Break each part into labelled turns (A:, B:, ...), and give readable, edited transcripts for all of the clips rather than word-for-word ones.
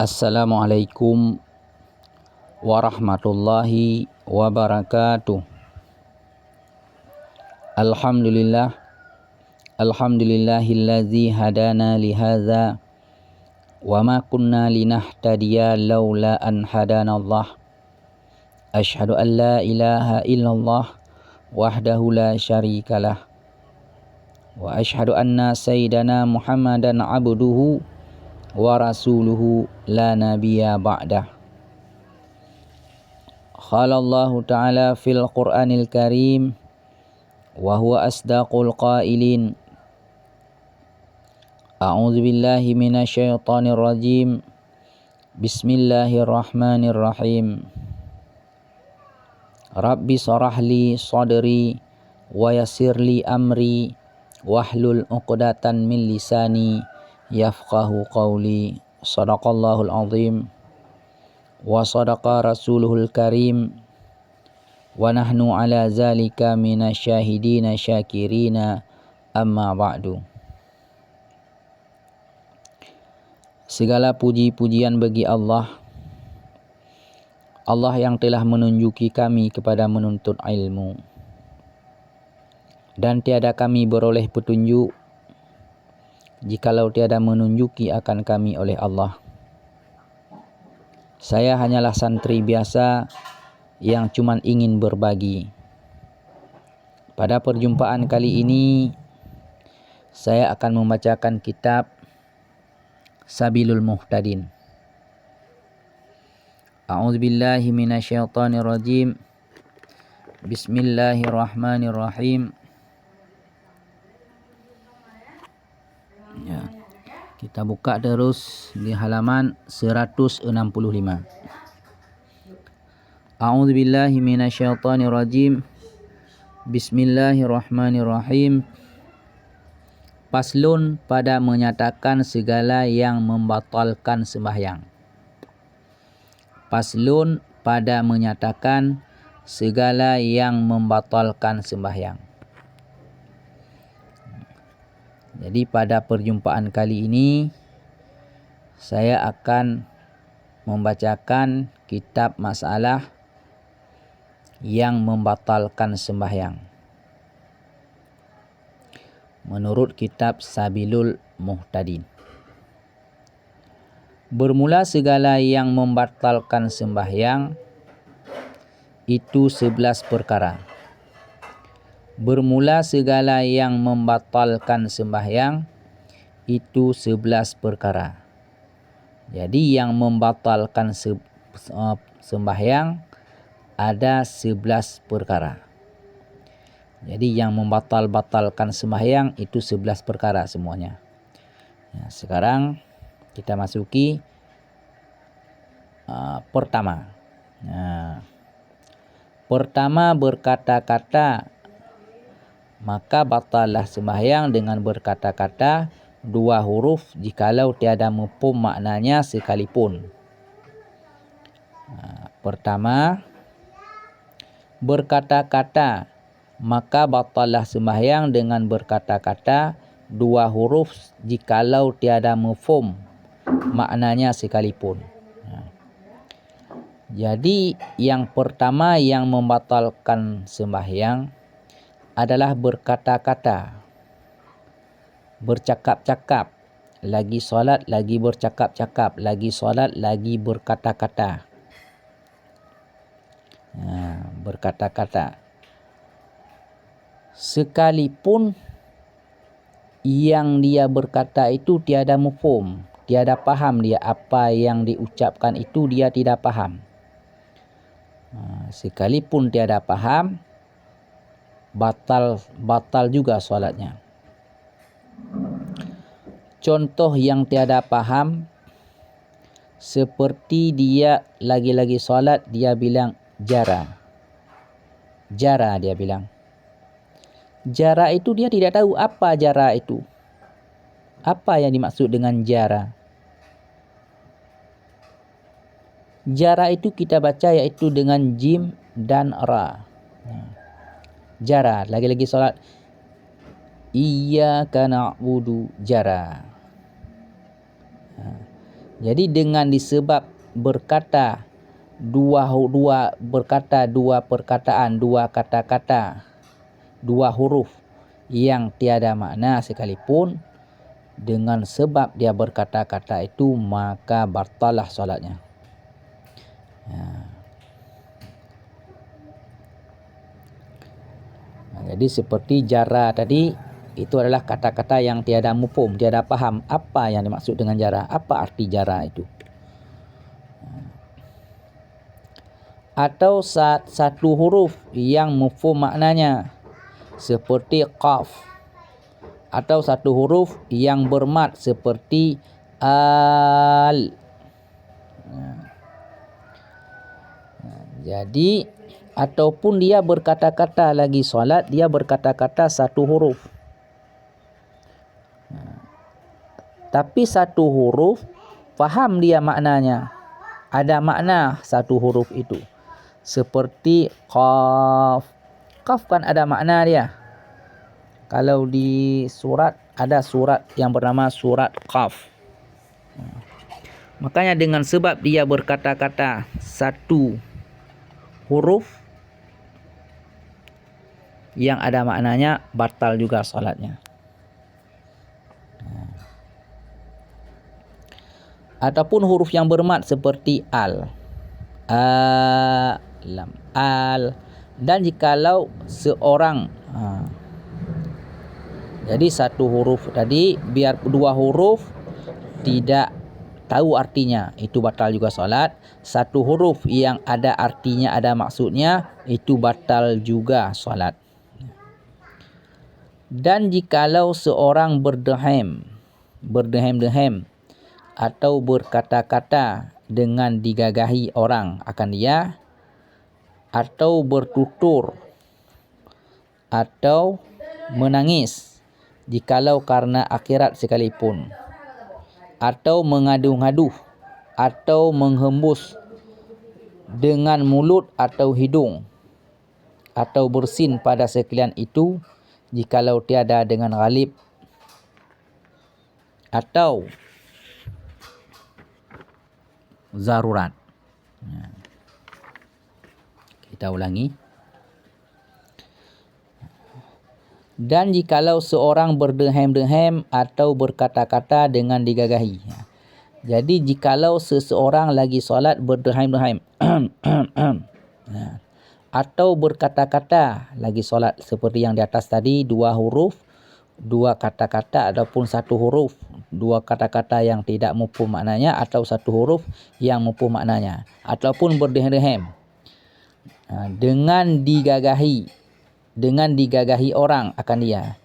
A: Assalamualaikum warahmatullahi wabarakatuh. Alhamdulillahillazi hadana lihadza wa ma kunna linahtadiya laula an hadanallah. Asyhadu an la ilaha illallah wahdahu la syarikalah wa asyhadu anna sayyidana Muhammadan abduhu wa rasuluhu la nabiyya ba'dah. Khalallahu ta'ala fil Qur'anil Karim wa huwa asdaqul qailin. A'udzu billahi minasyaitonir rajim. Bismillahirrahmanirrahim. Rabbi shrah li sadri wa yassir li amri wahlul 'uqdatan min lisani yafqahu qawli. Shadaqallahul azim wa sadaqa rasuluhul karim wa nahnu ala zalika minasyahidina syakirina, amma ba'du. Segala puji-pujian bagi Allah yang telah menunjuki kami kepada menuntut ilmu, dan tiada kami beroleh petunjuk jikalau tiada menunjuki akan kami oleh Allah. Saya hanyalah santri biasa yang cuman ingin berbagi. Pada perjumpaan kali ini saya akan membacakan kitab Sabilul Muhtadin. A'udzubillahi minasyaitonirrajim. Bismillahirrahmanirrahim. Ya, kita buka terus di halaman 165. A'udzubillahi minasyaitonirrajim. Bismillahirrahmanirrahim. Paslun pada menyatakan segala yang membatalkan sembahyang. Paslun pada menyatakan segala yang membatalkan sembahyang. Jadi pada perjumpaan kali ini saya akan membacakan kitab masalah yang membatalkan sembahyang menurut kitab Sabilul Muhtadin. Bermula segala yang membatalkan sembahyang itu 11 perkara. Bermula segala yang membatalkan sembahyang itu 11 perkara. Jadi yang membatalkan sembahyang ada 11 perkara. Jadi yang membatalkan sembahyang itu 11 perkara semuanya. Ya, sekarang kita masuki pertama. Nah, pertama berkata-kata, maka batallah sembahyang dengan berkata-kata dua huruf jikalau tiada mafhum maknanya sekalipun. Pertama berkata-kata, maka batallah sembahyang dengan berkata-kata dua huruf jikalau tiada mafhum maknanya sekalipun. Jadi yang pertama yang membatalkan sembahyang adalah berkata-kata, bercakap-cakap, lagi solat lagi bercakap-cakap, lagi solat lagi berkata-kata. Berkata-kata sekalipun yang dia berkata itu tiada mafhum, tiada paham dia apa yang diucapkan itu, dia tidak paham. Sekalipun tiada paham, batal juga solatnya. Contoh yang tiada paham seperti dia lagi-lagi solat dia bilang jara dia bilang. Jara itu dia tidak tahu apa jara itu. Apa yang dimaksud dengan jara? Jara itu kita baca yaitu dengan jim dan ra. Jara, lagi-lagi solat iyyaka na'budu jara. Jadi dengan disebab berkata dua perkataan, dua kata-kata, dua huruf yang tiada makna sekalipun, dengan sebab dia berkata-kata itu maka batalah solatnya. Jadi seperti jara tadi, itu adalah kata-kata yang tiada mufhum, tiada faham apa yang dimaksud dengan jara, apa arti jara itu. Atau satu huruf yang mufhum maknanya, seperti qaf, atau satu huruf yang bermad seperti al. Jadi ataupun dia berkata-kata lagi solat, dia berkata-kata satu huruf, tapi satu huruf faham dia maknanya, ada makna satu huruf itu, seperti qaf. Qaf kan ada makna dia. Kalau di surat, ada surat yang bernama surat qaf. Makanya dengan sebab dia berkata-kata satu huruf yang ada maknanya, batal juga salatnya. Ataupun huruf yang bermad seperti al, lam, al. Dan jikalau seorang jadi satu huruf tadi, biar dua huruf tidak tahu artinya, itu batal juga solat. Satu huruf yang ada artinya, ada maksudnya, itu batal juga solat. Dan jikalau seorang berdehem atau berkata-kata dengan digagahi orang akan dia, atau bertutur atau menangis jikalau karena akhirat sekalipun, atau mengadu-ngadu atau menghembus dengan mulut atau hidung, atau bersin pada sekalian itu jikalau tiada dengan ghalib, atau zarurat. Kita ulangi. Dan jikalau seorang berdehem-dehem atau berkata-kata dengan digagahi. Jadi jikalau seseorang lagi solat berdehem-dehem atau berkata-kata lagi solat, seperti yang di atas tadi, dua huruf, dua kata-kata, ataupun satu huruf, dua kata-kata yang tidak mufhum maknanya, atau satu huruf yang mufhum maknanya, ataupun berdehem-dehem dengan digagahi orang akan dia,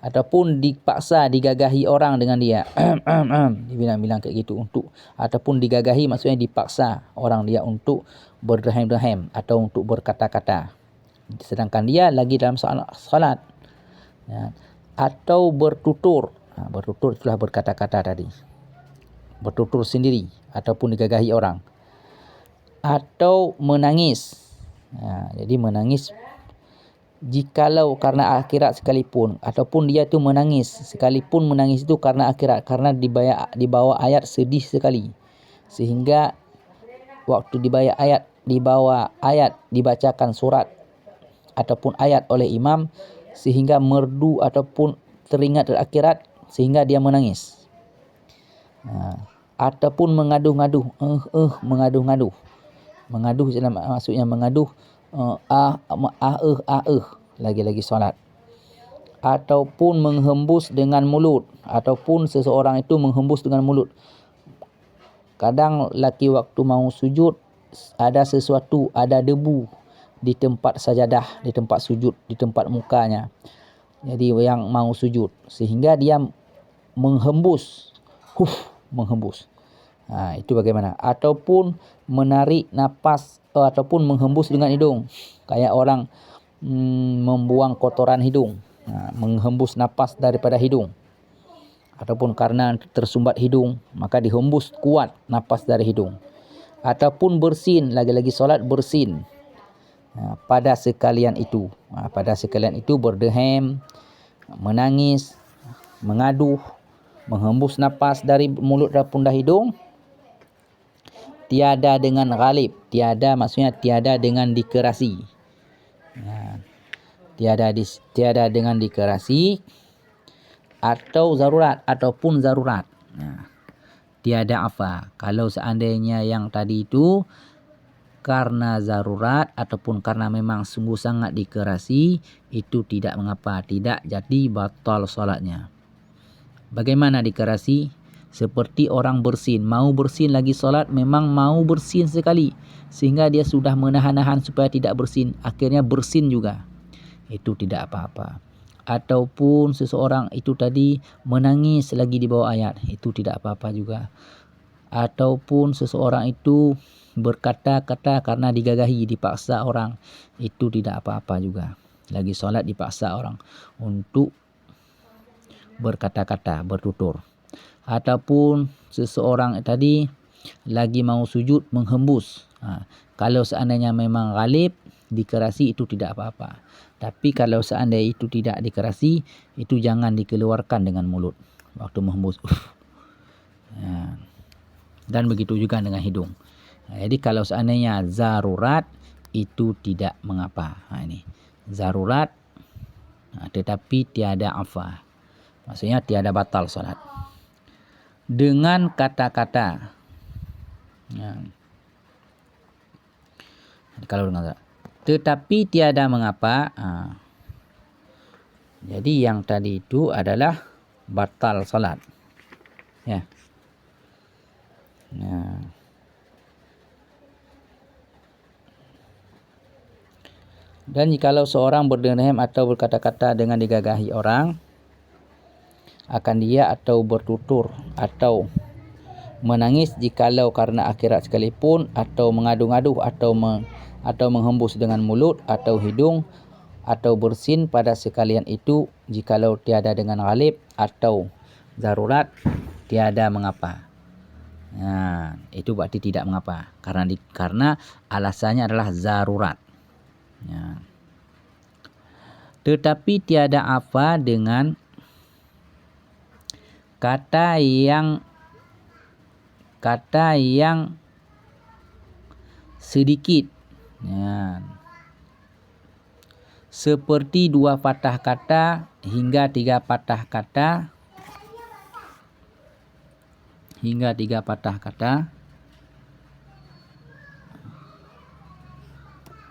A: ataupun dipaksa digagahi orang dengan dia. Dibilang-bilang kayak gitu, untuk ataupun digagahi maksudnya dipaksa orang dia untuk berdehem-dehem atau untuk berkata-kata, sedangkan dia lagi dalam salat. Atau bertutur, bertutur itulah berkata-kata tadi, bertutur sendiri ataupun digagahi orang. Atau menangis, jadi menangis jikalau karena akhirat sekalipun, ataupun dia tu menangis sekalipun menangis itu karena akhirat, karena dibawa ayat sedih sekali, sehingga waktu dibawa ayat dibacakan surat ataupun ayat oleh imam, sehingga merdu ataupun teringat akhirat sehingga dia menangis. Ataupun mengadu-ngadu, mengadu-ngadu, maksudnya mengadu, lagi-lagi solat. Ataupun menghembus dengan mulut, ataupun seseorang itu menghembus dengan mulut. Kadang laki waktu mau sujud, ada sesuatu, ada debu di tempat sajadah, di tempat sujud, di tempat mukanya, jadi yang mau sujud, sehingga dia menghembus, menghembus. Itu bagaimana? Ataupun menarik napas, ataupun menghembus dengan hidung, kayak orang membuang kotoran hidung, menghembus napas daripada hidung, ataupun karena tersumbat hidung maka dihembus kuat napas dari hidung. Ataupun bersin, lagi-lagi solat bersin pada sekalian itu, berdehem, menangis, mengaduh, menghembus napas dari mulut dan pundak hidung, tiada dengan ghalib. Tiada maksudnya tiada dengan dikerasi. Tiada dengan dikerasi atau zarurat ataupun zarurat. Tiada apa? Kalau seandainya yang tadi itu karena zarurat ataupun karena memang sungguh sangat dikerasi, itu tidak mengapa, tidak jadi batal solatnya. Bagaimana dikerasi? Seperti orang bersin, mau bersin lagi solat, memang mau bersin sekali, sehingga dia sudah menahan-nahan supaya tidak bersin, akhirnya bersin juga. Itu tidak apa-apa. Ataupun seseorang itu tadi menangis lagi di bawah ayat, itu tidak apa-apa juga. Ataupun seseorang itu berkata-kata karena digagahi, dipaksa orang, itu tidak apa-apa juga. Lagi solat dipaksa orang untuk berkata-kata, bertutur. Ataupun seseorang tadi lagi mau sujud menghembus. Kalau seandainya memang ghalib, dikerasi, itu tidak apa-apa. Tapi kalau seandainya itu tidak dikerasi, itu jangan dikeluarkan dengan mulut waktu menghembus. Dan begitu juga dengan hidung. Jadi kalau seandainya zarurat, itu tidak mengapa. Ini zarurat, tetapi tiada afa. Maksudnya tiada batal solat. Dengan kata-kata. Kalau dengan tetapi tiada mengapa. Jadi yang tadi itu adalah batal solat. Ya. Dan jikalau seorang berdenam atau berkata-kata dengan digagahi orang akan dia atau bertutur atau menangis jikalau karena akhirat sekalipun, atau mengadu-ngadu atau menghembus dengan mulut atau hidung, atau bersin pada sekalian itu, jikalau tiada dengan ghalib atau zarurat, tiada mengapa. Itu berarti tidak mengapa karena alasannya adalah zarurat. Tetapi tiada apa dengan kata yang sedikit, seperti 2 patah kata hingga 3 patah kata,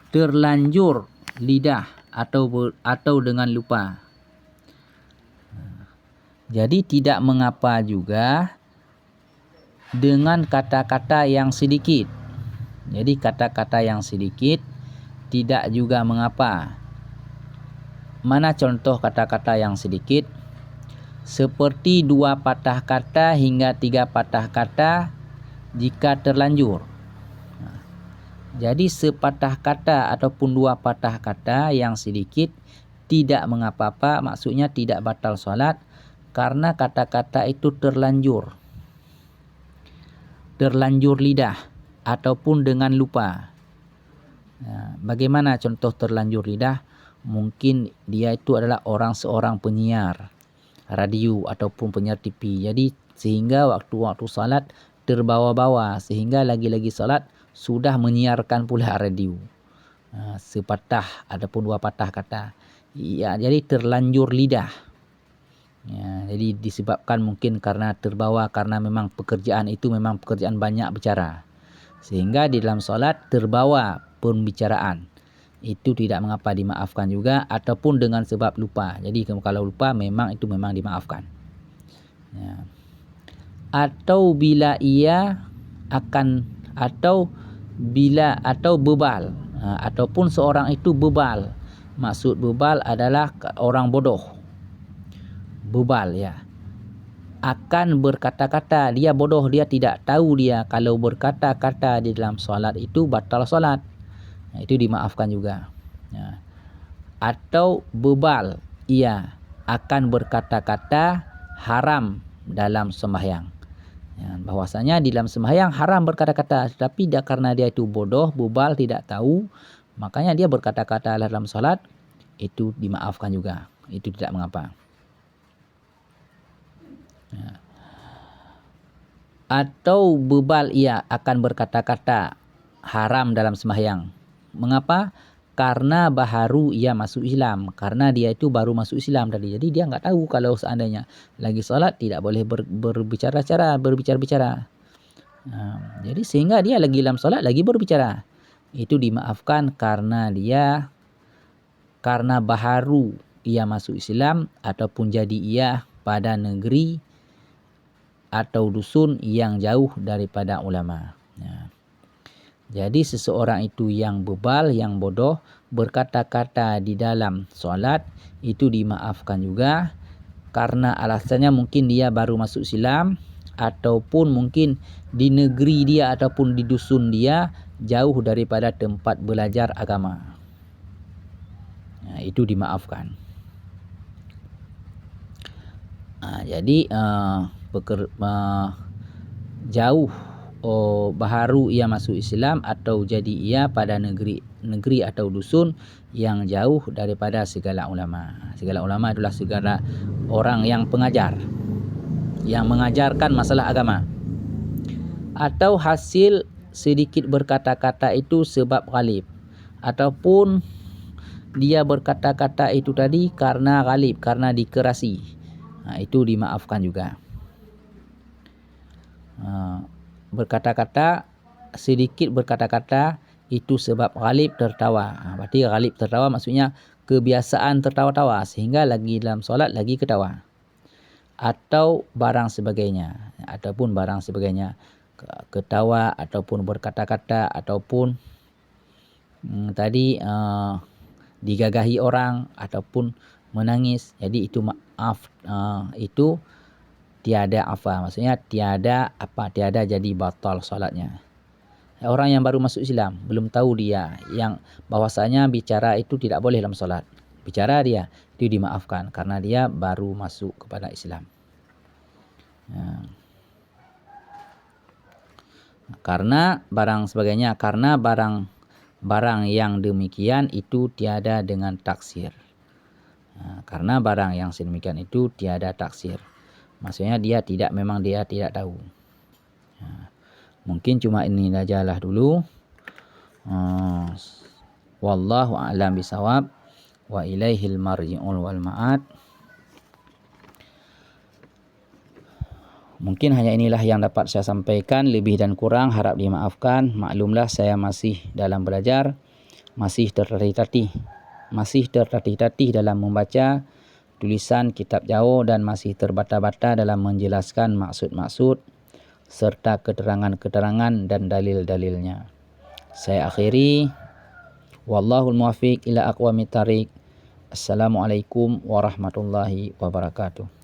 A: terlanjur lidah atau dengan lupa. Jadi tidak mengapa juga dengan kata-kata yang sedikit. Jadi kata-kata yang sedikit tidak juga mengapa. Mana contoh kata-kata yang sedikit? Seperti 2 patah kata hingga 3 patah kata jika terlanjur. Jadi sepatah kata ataupun 2 patah kata yang sedikit tidak mengapa-apa, maksudnya tidak batal solat karena kata-kata itu terlanjur lidah ataupun dengan lupa. Bagaimana contoh terlanjur lidah? Mungkin dia itu adalah seorang penyiar radio ataupun penyiar TV. Jadi sehingga waktu salat terbawa-bawa, sehingga lagi-lagi salat sudah menyiarkan pula radio. Sepatah ataupun 2 patah kata. Jadi terlanjur lidah. Jadi disebabkan mungkin karena terbawa, karena memang pekerjaan itu memang pekerjaan banyak bicara, sehingga di dalam solat terbawa pembicaraan. Itu tidak mengapa, dimaafkan juga, ataupun dengan sebab lupa. Jadi kalau lupa memang dimaafkan. Atau bila bebal, ataupun seorang itu bebal. Maksud bebal adalah orang bodoh. Bebal, ya. Akan berkata-kata, dia bodoh, dia tidak tahu dia kalau berkata-kata di dalam solat itu batal solat. Itu dimaafkan juga. Atau bebal, ia akan berkata-kata haram dalam sembahyang. Bahwasanya di dalam sembahyang haram berkata-kata, tapi karena dia itu bodoh, bebal, tidak tahu, makanya dia berkata-kata dalam solat, itu dimaafkan juga. Itu tidak mengapa. atau bebal ia akan berkata-kata haram dalam sembahyang. Mengapa? Karena baharu ia masuk Islam. Karena dia itu baru masuk Islam tadi. Jadi dia enggak tahu kalau seandainya lagi solat tidak boleh berbicara-bicara. Jadi sehingga dia lagi dalam solat lagi berbicara. Itu dimaafkan karena baharu ia masuk Islam ataupun jadi ia pada negeri atau dusun yang jauh daripada ulama. Jadi seseorang itu yang bebal, yang bodoh, berkata-kata di dalam solat itu dimaafkan juga karena alasannya mungkin dia baru masuk Islam ataupun mungkin di negeri dia ataupun di dusun dia jauh daripada tempat belajar agama. Itu dimaafkan. Jadi jauh baharu ia masuk Islam atau jadi ia pada negeri atau dusun yang jauh daripada segala ulama. Segala ulama adalah segala orang yang pengajar, yang mengajarkan masalah agama. Atau hasil sedikit berkata-kata itu sebab ghalib, ataupun dia berkata-kata itu tadi karena ghalib, karena dikerasi. Itu dimaafkan juga. Sedikit berkata-kata itu sebab ghalib tertawa. Berarti ghalib tertawa maksudnya kebiasaan tertawa-tawa sehingga lagi dalam solat lagi ketawa. Atau barang sebagainya, ketawa ataupun berkata-kata ataupun digagahi orang ataupun menangis. Jadi itu maaf, itu tiada apa, maksudnya tiada jadi batal solatnya. Orang yang baru masuk Islam belum tahu dia yang bahwasanya bicara itu tidak boleh dalam solat. Bicara dia itu dimaafkan karena dia baru masuk kepada Islam. Karena barang yang demikian itu tiada dengan taksir. Karena barang yang sedemikian itu tiada taksir. Maksudnya dia tidak tahu. Mungkin cuma ini sajalah dulu. Wallahu a'lam bisawab wa ilaihil marji'ul wal ma'ad. Mungkin hanya inilah yang dapat saya sampaikan, lebih dan kurang harap dimaafkan. Maklumlah saya masih dalam belajar, masih tertatih-tatih dalam membaca tulisan kitab jauh dan masih terbata-bata dalam menjelaskan maksud-maksud serta keterangan-keterangan dan dalil-dalilnya. Saya akhiri, wallahul muwaffiq ila aqwamit thariq. Assalamualaikum warahmatullahi wabarakatuh.